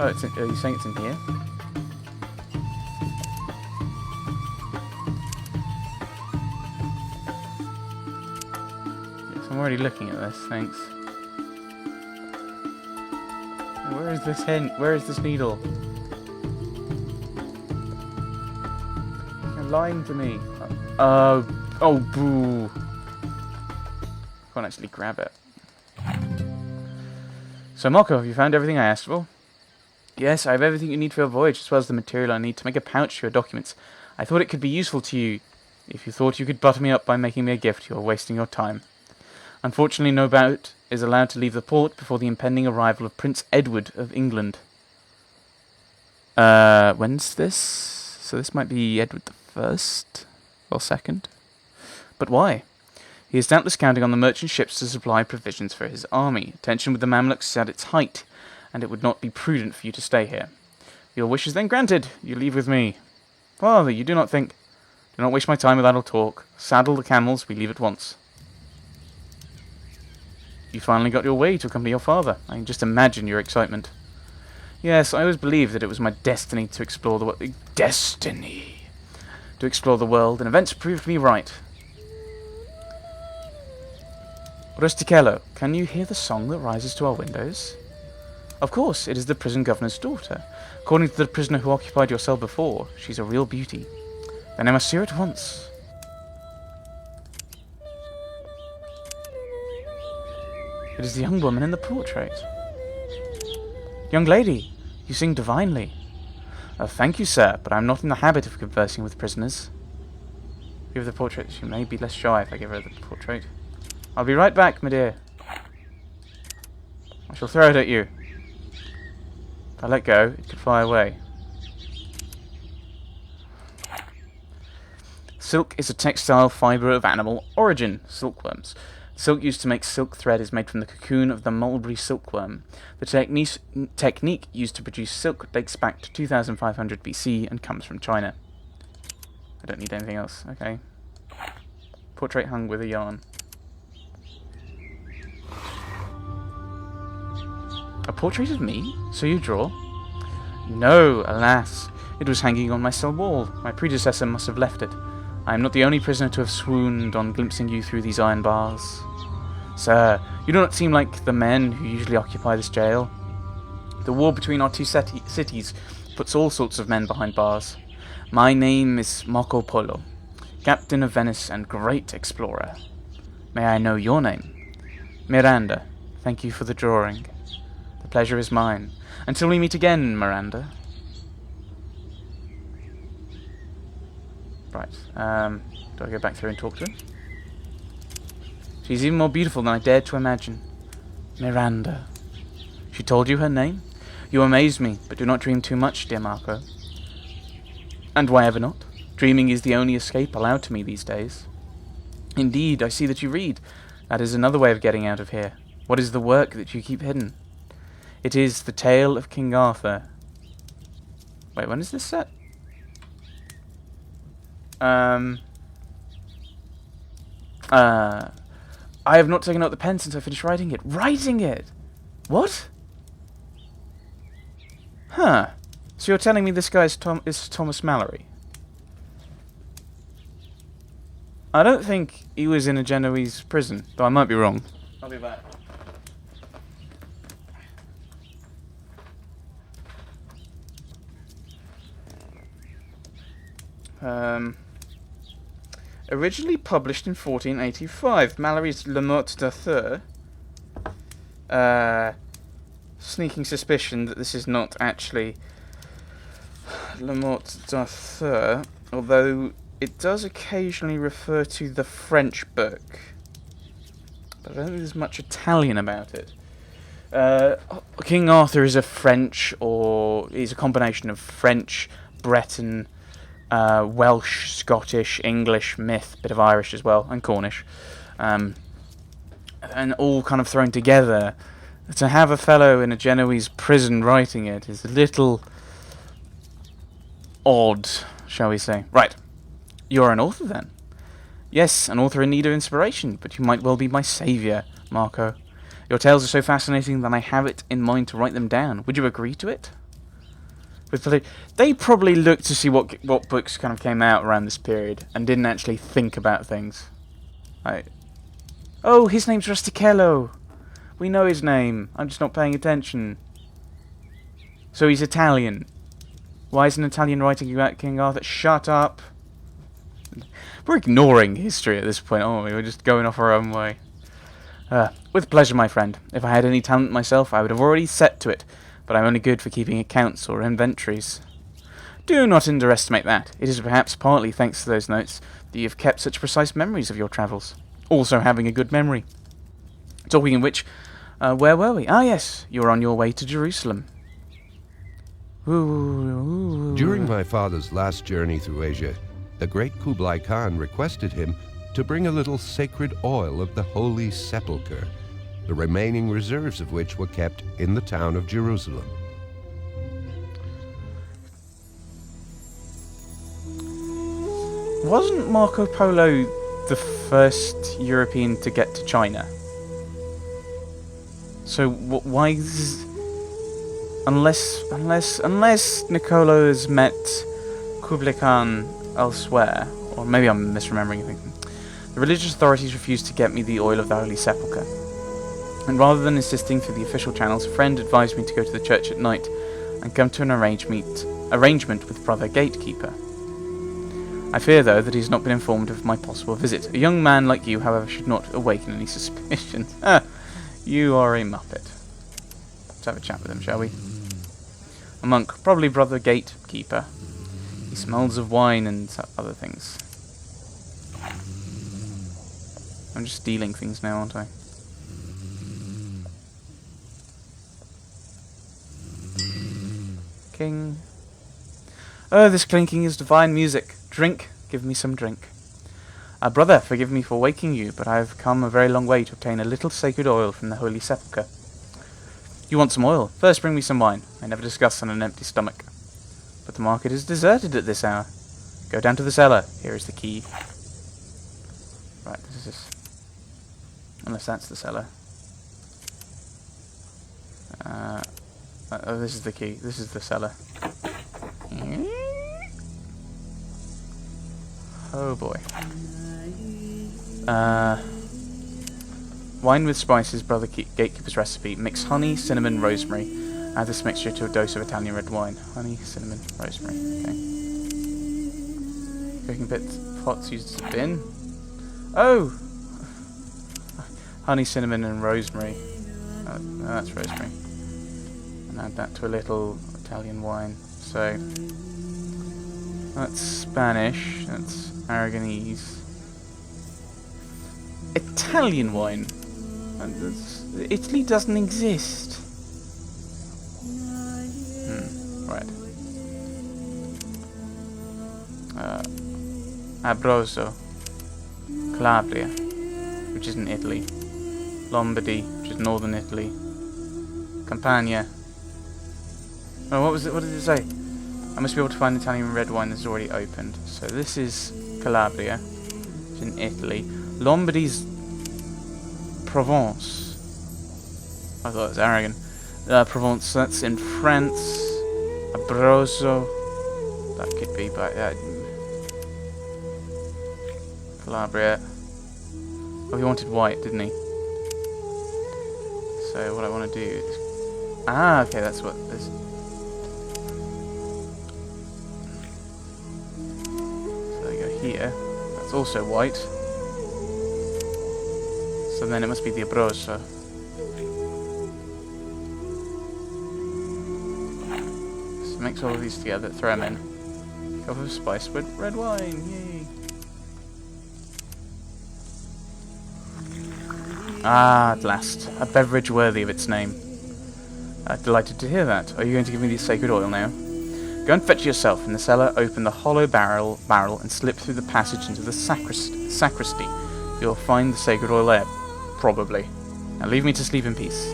Oh, are you saying it's in here? Yes, I'm already looking at this, thanks. Where is this hint? Where is this needle? You're lying to me. Oh, boo. Can't actually grab it. So, Marco, have you found everything I asked for? Yes, I have everything you need for your voyage, as well as the material I need to make a pouch for your documents. I thought it could be useful to you. If you thought you could butter me up by making me a gift, you are wasting your time. Unfortunately, no boat is allowed to leave the port before the impending arrival of Prince Edward of England. When's this? So this might be Edward the First? Or Second? But why? He is doubtless counting on the merchant ships to supply provisions for his army. Tension with the Mamluks is at its height, and it would not be prudent for you to stay here. Your wish is then granted. You leave with me. Father, you do not think... Do not waste my time with idle talk. Saddle the camels, we leave at once. You finally got your way to accompany your father. I can just imagine your excitement. Yes, I always believed that it was my destiny to explore the world. Destiny! To explore the world, and events proved me right. Rusitchello, can you hear the song that rises to our windows? Of course, it is the prison governor's daughter. According to the prisoner who occupied your cell before, she's a real beauty. Then I must see her at once. It is the young woman in the portrait. Young lady, you sing divinely. Thank you, sir, but I am not in the habit of conversing with prisoners. Give her the portrait. She may be less shy if I give her the portrait. I'll be right back, my dear. I shall throw it at you. If I let go, it could fly away. Silk is a textile fibre of animal origin, silkworms. Silk used to make silk thread is made from the cocoon of the mulberry silkworm. The technique used to produce silk dates back to 2500 BC and comes from China. I don't need anything else. Okay. Portrait hung with a yarn. A portrait of me? So you draw? No, alas. It was hanging on my cell wall. My predecessor must have left it. I am not the only prisoner to have swooned on glimpsing you through these iron bars. Sir, you do not seem like the men who usually occupy this jail. The war between our two cities puts all sorts of men behind bars. My name is Marco Polo, captain of Venice and great explorer. May I know your name? Miranda, thank you for the drawing. The pleasure is mine. Until we meet again, Miranda. Right, do I go back through and talk to her? She's even more beautiful than I dared to imagine. Miranda. She told you her name? You amaze me, but do not dream too much, dear Marco. And why ever not? Dreaming is the only escape allowed to me these days. Indeed, I see that you read. That is another way of getting out of here. What is the work that you keep hidden? It is the tale of King Arthur. Wait, when is this set? I have not taken out the pen since I finished writing it. Writing it? What? Huh. So you're telling me this guy is Thomas Mallory? I don't think he was in a Genoese prison, though I might be wrong. I'll be back. Originally published in 1485, Mallory's Le Morte d'Arthur. Sneaking suspicion that this is not actually Le Morte d'Arthur, although it does occasionally refer to the French book. But I don't think there's much Italian about it. King Arthur is is a combination of French, Breton, Welsh, Scottish, English myth, bit of Irish as well, and Cornish, and all kind of thrown together. To have a fellow in a Genoese prison writing it is a little odd, shall we say. Right, you're an author then? Yes, an author in need of inspiration, but you might well be my saviour, Marco. Your tales are so fascinating that I have it in mind to write them down. Would you agree to it? They probably looked to see what books kind of came out around this period and didn't actually think about things. Like, oh, his name's Rusitchello. We know his name. I'm just not paying attention. So he's Italian. Why is an Italian writing about King Arthur? Shut up. We're ignoring history at this point, aren't we? We're just going off our own way. With pleasure, my friend. If I had any talent myself, I would have already set to it, but I'm only good for keeping accounts or inventories. Do not underestimate that. It is perhaps partly thanks to those notes that you have kept such precise memories of your travels. Also having a good memory. Talking of which, where were we? Ah, yes, you were on your way to Jerusalem. During my father's last journey through Asia, the great Kublai Khan requested him to bring a little sacred oil of the Holy Sepulchre, the remaining reserves of which were kept in the town of Jerusalem. Wasn't Marco Polo the first European to get to China? So why is... Unless Niccolo has met Kublai Khan elsewhere, or maybe I'm misremembering anything. The religious authorities refused to get me the oil of the Holy Sepulchre, and rather than insisting through the official channels, a friend advised me to go to the church at night and come to an arrangement with Brother Gatekeeper. I fear, though, that he has not been informed of my possible visit. A young man like you, however, should not awaken any suspicions. You are a muppet. Let's have a chat with him, shall we? A monk, probably Brother Gatekeeper. He smells of wine and other things. I'm just stealing things now, aren't I? King. Oh, this clinking is divine music. Drink. Give me some drink. Brother, forgive me for waking you, but I have come a very long way to obtain a little sacred oil from the Holy Sepulchre. You want some oil? First bring me some wine. I never discuss on an empty stomach. But the market is deserted at this hour. Go down to the cellar. Here is the key. Right, this is... Unless that's the cellar. Oh, this is the key. This is the cellar. Oh boy. Wine with spices, Brother Gatekeeper's recipe. Mix honey, cinnamon, rosemary. Add this mixture to a dose of Italian red wine. Honey, cinnamon, rosemary. Okay. Cooking pots used as a bin. Oh! Honey, cinnamon, and rosemary. Oh, no, that's rosemary. And add that to a little Italian wine. So, that's Spanish. That's Aragonese. Italian wine. Italy doesn't exist. Right. Abruzzo, Calabria, which is in Italy. Lombardy, which is northern Italy. Campania. Oh, what was it? What did it say? I must be able to find Italian red wine that's already opened. So this is Calabria, which is in Italy. Lombardy's Provence. I thought it was Aragon. Provence, that's in France. Abruzzo. That could be, but Calabria. Oh, he wanted white, didn't he? So what I want to do is... Ah, okay, that's what this... So I go here. That's also white. So then it must be the Abruzzo. So mix all of these together, throw them in. Go for spice with red wine, yay! Ah, at last. A beverage worthy of its name. Delighted to hear that. Are you going to give me the sacred oil now? Go and fetch it yourself. In the cellar, open the hollow barrel and slip through the passage into the sacristy. You'll find the sacred oil there. Probably. Now leave me to sleep in peace.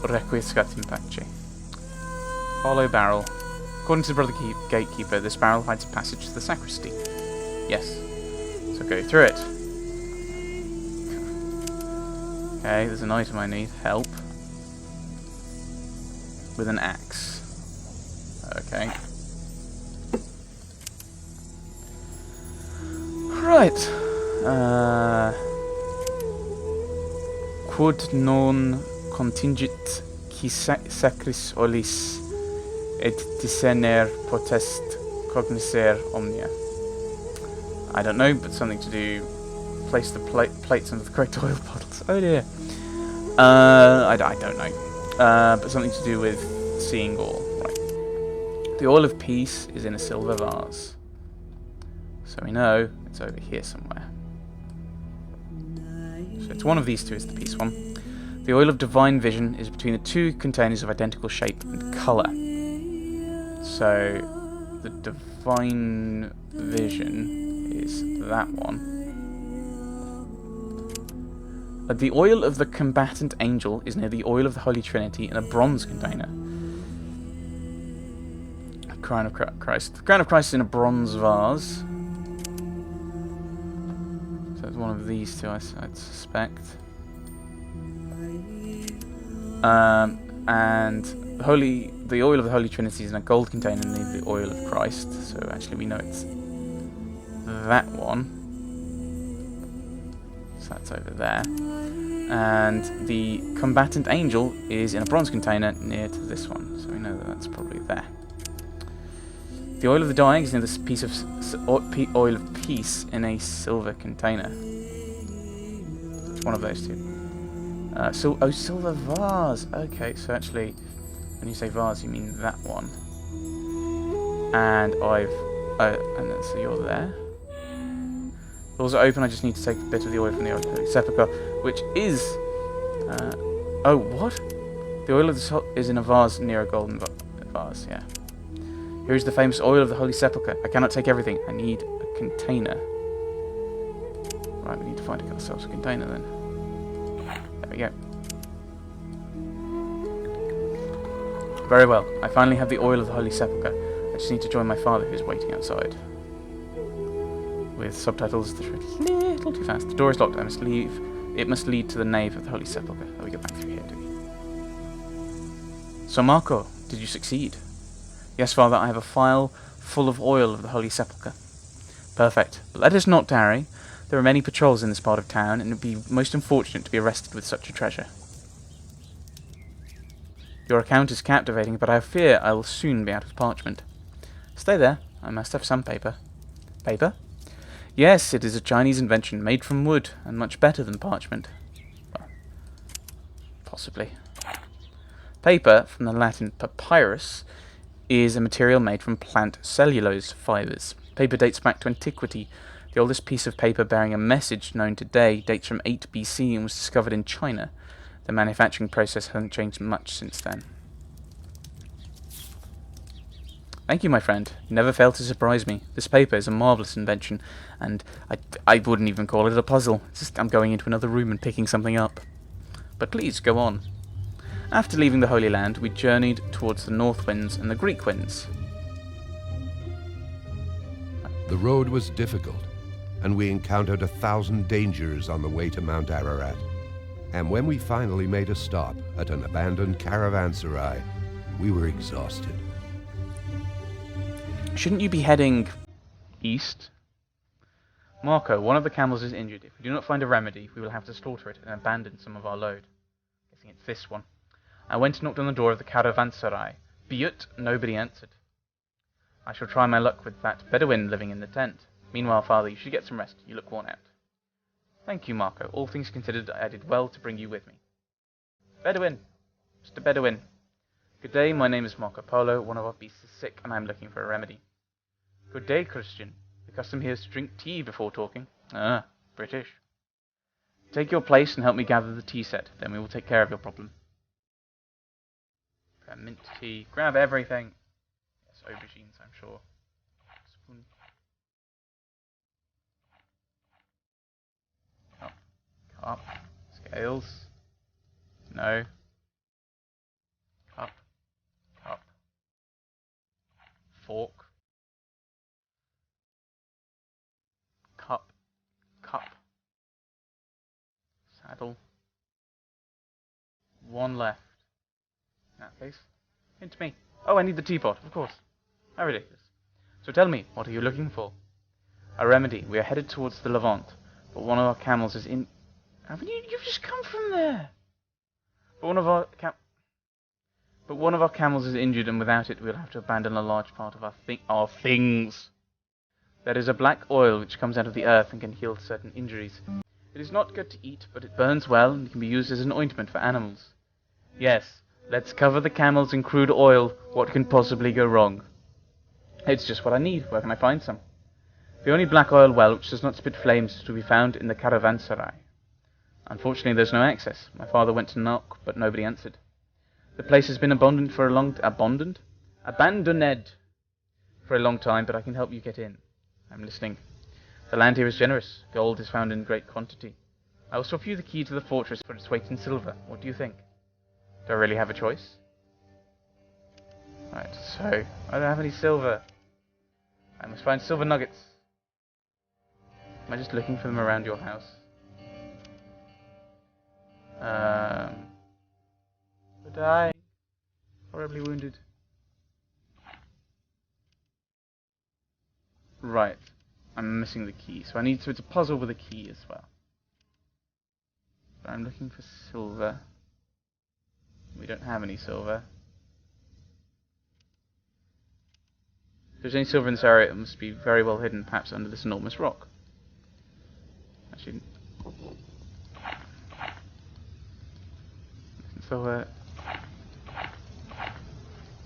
Requiescat in pace. Hollow barrel. According to the Brother Gatekeeper, this barrel hides a passage to the sacristy. Yes. So go through it. Okay, there's an item I need. Help. with an axe. Okay. Right. Quod non contingit qui sacris olis et discerner potest cognoscer omnia. I don't know, but something to do. Place the plates under the correct oil bottles. Oh dear. I don't know. But something to do with seeing all. Right. The oil of peace is in a silver vase. So we know it's over here somewhere. So it's one of these two is the peace one. The oil of divine vision is between the two containers of identical shape and colour. So the divine vision is that one. The oil of the combatant angel is near the oil of the Holy Trinity in a bronze container. Crown of Christ. The crown of Christ is in a bronze vase. So it's one of these two, I'd suspect. And the oil of the Holy Trinity is in a gold container near the oil of Christ. So actually we know it's that one. So that's over there. And the combatant angel is in a bronze container near to this one. So we know that that's probably there. The oil of the dying is in this piece of oil of peace in a silver container. It's one of those two. Silver vase. Okay, so actually, when you say vase, you mean that one. And so you're there. Doors are open. I just need to take a bit of the oil from the Holy Sepulchre, which is. Oh, what? The oil of the soul is in a vase near a golden vase. Yeah. Here is the famous oil of the Holy Sepulchre. I cannot take everything. I need a container. Right, we need to find ourselves a container then. There we go. Very well. I finally have the oil of the Holy Sepulchre. I just need to join my father, who's waiting outside. With subtitles that are a little too fast. The door is locked. I must leave. It must lead to the nave of the Holy Sepulchre. Oh, we go back through here, do we? So, Marco, did you succeed? Yes, Father, I have a phial full of oil of the Holy Sepulchre. Perfect. But let us not tarry. There are many patrols in this part of town, and it would be most unfortunate to be arrested with such a treasure. Your account is captivating, but I fear I will soon be out of parchment. Stay there. I must have some paper. Paper? Yes, it is a Chinese invention, made from wood, and much better than parchment. Well, possibly. Paper, from the Latin papyrus, is a material made from plant cellulose fibres. Paper dates back to antiquity. The oldest piece of paper bearing a message known today dates from 8 BC and was discovered in China. The manufacturing process hasn't changed much since then. Thank you, my friend. You never fail to surprise me. This paper is a marvellous invention, and I wouldn't even call it a puzzle. It's just I'm going into another room and picking something up. But please, go on. After leaving the Holy Land, we journeyed towards the North Winds and the Greek Winds. The road was difficult, and we encountered 1,000 dangers on the way to Mount Ararat. And when we finally made a stop at an abandoned caravanserai, we were exhausted. Shouldn't you be heading east? Marco, one of the camels is injured. If we do not find a remedy, we will have to slaughter it and abandon some of our load. Guessing it's this one. I went and knocked on the door of the caravanserai. But nobody answered. I shall try my luck with that Bedouin living in the tent. Meanwhile, Father, you should get some rest. You look worn out. Thank you, Marco. All things considered, I did well to bring you with me. Bedouin! Mr. Bedouin. Good day, my name is Marco Polo. One of our beasts is sick, and I am looking for a remedy. Good day, Christian. The custom here is to drink tea before talking. Ah, British. Take your place and help me gather the tea set. Then we will take care of your problem. Mint tea. Grab everything. Yes, aubergines, I'm sure. Spoon. Cup. Scales. No. Cup. Cup. Fork. Cup. Cup. Saddle. One left. In that case. Hint me. Oh, I need the teapot, of course. How ridiculous. So tell me, what are you looking for? A remedy. We are headed towards the Levant, but one of our camels is in... Haven't you? You've just come from there! But one of our camels is injured, and without it we'll have to abandon a large part of our things. There is a black oil which comes out of the earth and can heal certain injuries. It is not good to eat, but it burns well and can be used as an ointment for animals. Yes, let's cover the camels in crude oil. What can possibly go wrong? It's just what I need. Where can I find some? The only black oil well which does not spit flames is to be found in the caravanserai. Unfortunately, there's no access. My father went to knock, but nobody answered. The place has been abandoned for a long time, but I can help you get in. I'm listening. The land here is generous. Gold is found in great quantity. I will swap you the key to the fortress for its weight in silver. What do you think? Do I really have a choice? Right, so I don't have any silver. I must find silver nuggets. Am I just looking for them around your house? We're dying. Horribly wounded. Right. I'm missing the key, so I need to... It's a puzzle with a key as well. So I'm looking for silver. We don't have any silver. If there's any silver in this area, it must be very well hidden, perhaps under this enormous rock. Actually... Silver...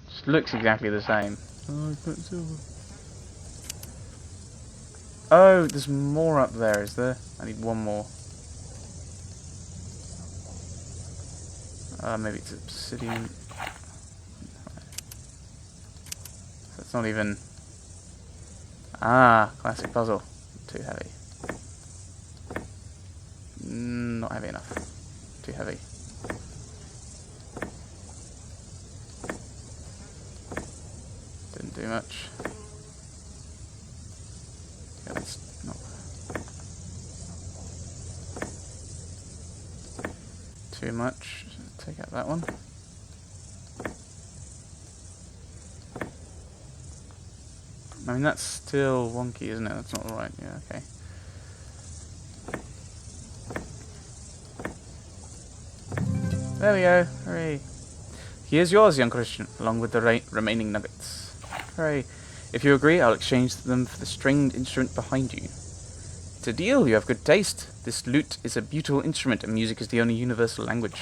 Just looks exactly the same. Oh, I've got silver. Oh, there's more up there, is there? I need one more. Maybe it's obsidian. That's not even... Ah, classic puzzle. Too heavy. Not heavy enough. Too heavy. Didn't do much. Yeah, that's not... Too much. Take out that one. I mean, that's still wonky, isn't it? That's not right. Yeah, okay. There we go. Hooray. Here's yours, young Christian, along with the remaining nuggets. Hooray. If you agree, I'll exchange them for the stringed instrument behind you. It's a deal. You have good taste. This lute is a beautiful instrument, and music is the only universal language.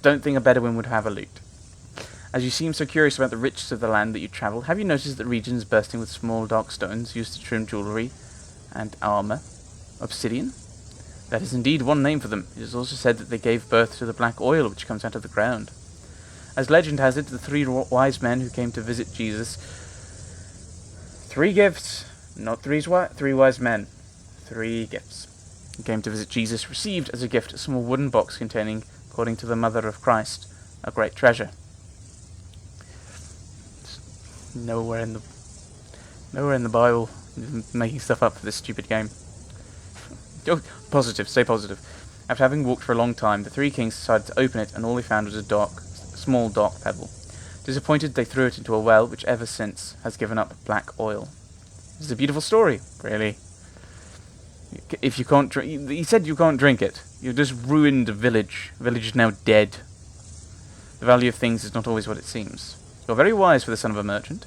Don't think a Bedouin would have a lute. As you seem so curious about the riches of the land that you travel, have you noticed that region is bursting with small dark stones used to trim jewellery and armour? Obsidian? That is indeed one name for them. It is also said that they gave birth to the black oil which comes out of the ground. As legend has it, the three wise men who came to visit Jesus... 3 gifts, not three wise men. 3 gifts. Who came to visit Jesus received as a gift a small wooden box containing, according to the mother of Christ, a great treasure. Nowhere in the Bible making stuff up for this stupid game. Oh, positive, stay positive. After having walked for a long time, the 3 kings decided to open it, and all they found was a small dark pebble. Disappointed, they threw it into a well, which ever since has given up black oil. This is a beautiful story, really. If you can't drink... He said you can't drink it. You've just ruined a village. The village is now dead. The value of things is not always what it seems. You're very wise for the son of a merchant.